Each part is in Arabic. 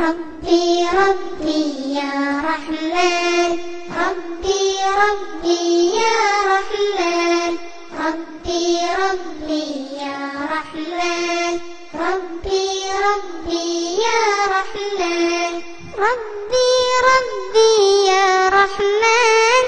ربي ربي يا رحمن، ربي ربي يا رحمن، ربي ربي يا رحمن، ربي ربي يا رحمن، ربي ربي يا رحمن،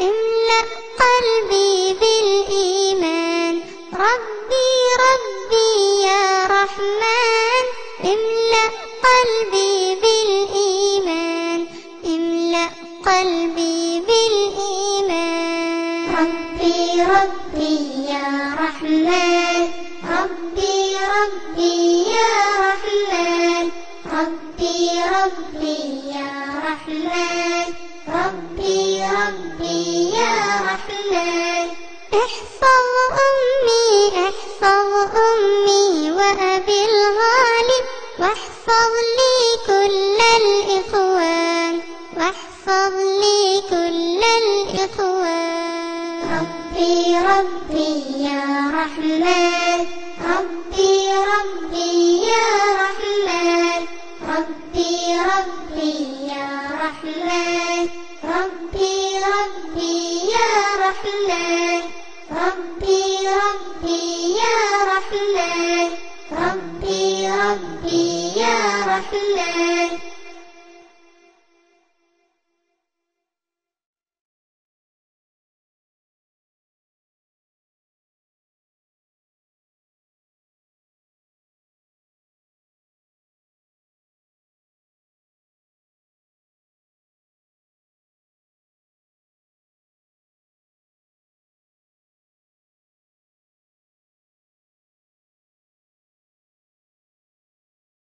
املأ قلبي بالإيمان، ربي ربي يا رحمن، املأ قلبي بالإيمان، املأ قلبي بالإيمان. ربي ربي يا رحمن، ربي ربي يا رحمن، ربي ربي يا رحمن، ربي ربي يا رحمن. احفظ أمي احفظ أمي وأبي الغالب، واحفظ لي كل الإخوان، واحفظ لي كل الإخوان. ربي ربي يا رحمن، ربي ربي يا رحمن، ربي ربي يا رحمن، ربي ربي يا رحمن، ربي ربي يا رحمن، ربي ربي يا رحمن.